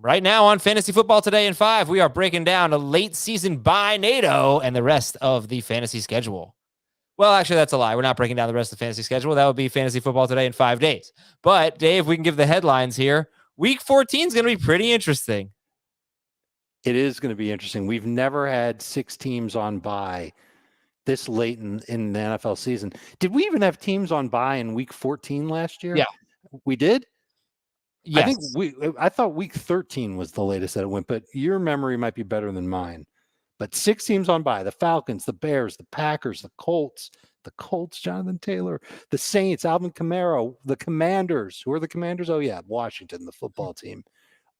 Right now on Fantasy Football Today in 5, we are breaking down a late season bye NATO and the rest of the fantasy schedule. Well, actually, that's a lie. We're not breaking down the rest of the fantasy schedule. That would be Fantasy Football Today in 5 days. But, Dave, we can give the headlines here. Week 14 is going to be pretty interesting. It is going to be interesting. We've never had 6 teams on bye this late in the NFL season. Did we even have teams on bye in week 14 last year? Yeah. We did? Yes. I thought week 13 was the latest that it went, but your memory might be better than mine. But 6 teams on bye: the Falcons, the Bears, the Packers, the Colts, Jonathan Taylor, the Saints, Alvin Kamara, the Commanders. Who are the Commanders? Oh, yeah, Washington, the football team.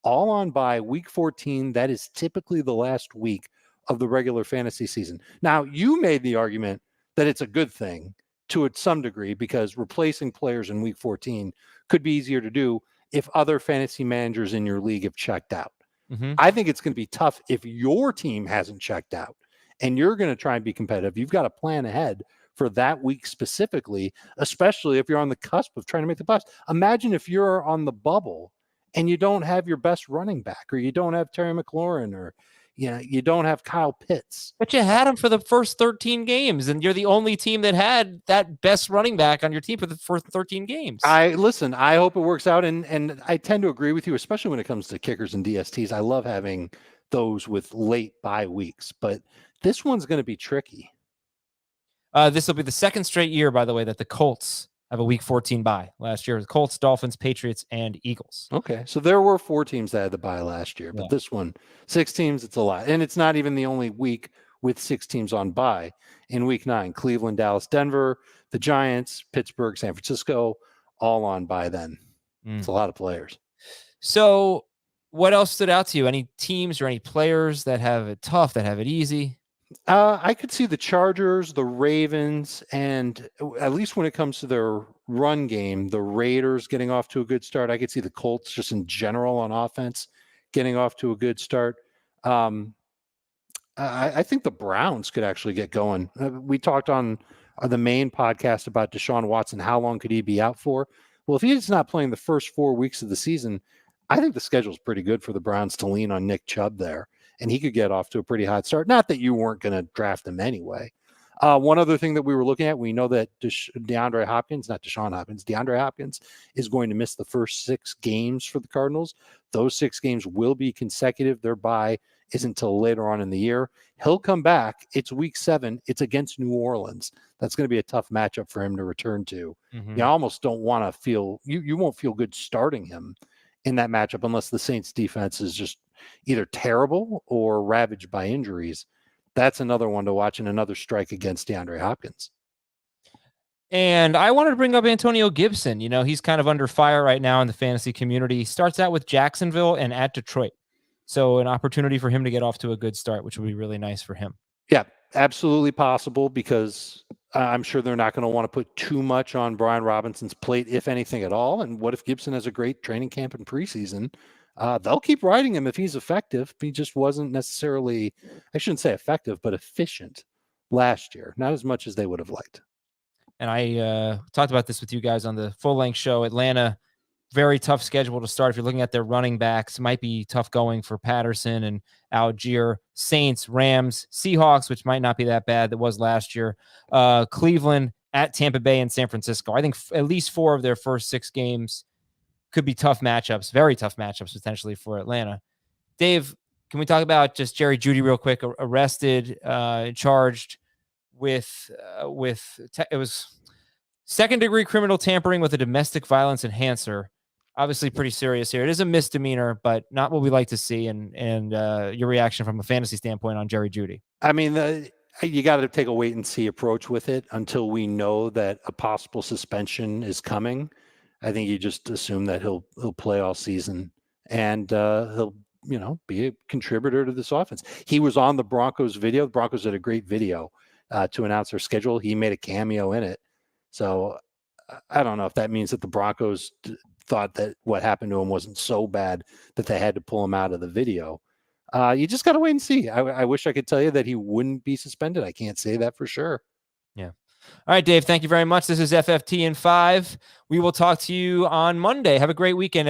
All on bye week 14. That is typically the last week of the regular fantasy season. Now, you made the argument that it's a good thing to some degree because replacing players in week 14 could be easier to do if other fantasy managers in your league have checked out. Mm-hmm. I think it's going to be tough if your team hasn't checked out and you're going to try and be competitive. You've got to plan ahead for that week specifically, especially if you're on the cusp of trying to make the playoffs. Imagine if you're on the bubble and you don't have your best running back, or you don't have Terry McLaurin, or you don't have Kyle Pitts. But you had him for the first 13 games, and you're the only team that had that best running back on your team for the first 13 games. I hope it works out, and I tend to agree with you, especially when it comes to kickers and DSTs. I love having those with late bye weeks, but this one's going to be tricky. This will be the second straight year, by the way, that the Colts have a week 14 bye. Last year, the Colts, Dolphins, Patriots, and Eagles. Okay, so there were 4 teams that had the bye last year, but This one, 6 teams, it's a lot. And it's not even the only week with 6 teams on bye. In week 9, Cleveland, Dallas, Denver, the Giants, Pittsburgh, San Francisco, all on bye then. It's a lot of players. So what else stood out to you? Any teams or any players that have it tough, that have it easy? I could see the Chargers, the Ravens, and at least when it comes to their run game, the Raiders getting off to a good start. I could see the Colts just in general on offense getting off to a good start. I think the Browns could actually get going. We talked on the main podcast about Deshaun Watson. How long could he be out for? Well, if he's not playing the first 4 weeks of the season, I think the schedule is pretty good for the Browns to lean on Nick Chubb there. And he could get off to a pretty hot start. Not that you weren't going to draft him anyway. One other thing that we were looking at, we know that DeAndre Hopkins is going to miss the first 6 games for the Cardinals. Those 6 games will be consecutive. Their bye isn't until later on in the year. He'll come back. It's week 7. It's against New Orleans. That's going to be a tough matchup for him to return to. Mm-hmm. You almost don't want to feel, you won't feel good starting him in that matchup unless the Saints defense is just either terrible or ravaged by injuries. That's another one to watch, and another strike against DeAndre Hopkins. And I wanted to bring up Antonio Gibson. He's kind of under fire right now in the fantasy community. He starts out with Jacksonville and at Detroit. So an opportunity for him to get off to a good start, which would be really nice for him. Yeah, absolutely possible, because I'm sure they're not going to want to put too much on Brian Robinson's plate, if anything at all. And what if Gibson has a great training camp in preseason? They'll keep riding him if he's effective. He just wasn't necessarily, I shouldn't say effective, but efficient last year. Not as much as they would have liked. And I talked about this with you guys on the full-length show. Atlanta, very tough schedule to start. If you're looking at their running backs, might be tough going for Patterson and Algier. Saints, Rams, Seahawks, which might not be that bad. That was last year. Cleveland, at Tampa Bay, and San Francisco. I think at least 4 of their first 6 games could be tough matchups, very tough matchups potentially for Atlanta. Dave, can we talk about just Jerry Jeudy real quick? Arrested, charged with it was second-degree criminal tampering with a domestic violence enhancer. Obviously pretty serious here. It is a misdemeanor, but not what we like to see. And your reaction from a fantasy standpoint on Jerry Jeudy. I mean, you got to take a wait-and-see approach with it until we know that a possible suspension is coming. I think you just assume that he'll play all season, and he'll be a contributor to this offense. He was on the Broncos video. The Broncos did a great video to announce their schedule. He made a cameo in it. So I don't know if that means that the Broncos thought that what happened to him wasn't so bad that they had to pull him out of the video. You just got to wait and see. I wish I could tell you that he wouldn't be suspended. I can't say that for sure. Yeah. All right, Dave, thank you very much. This is FFT in 5. We will talk to you on Monday. Have a great weekend.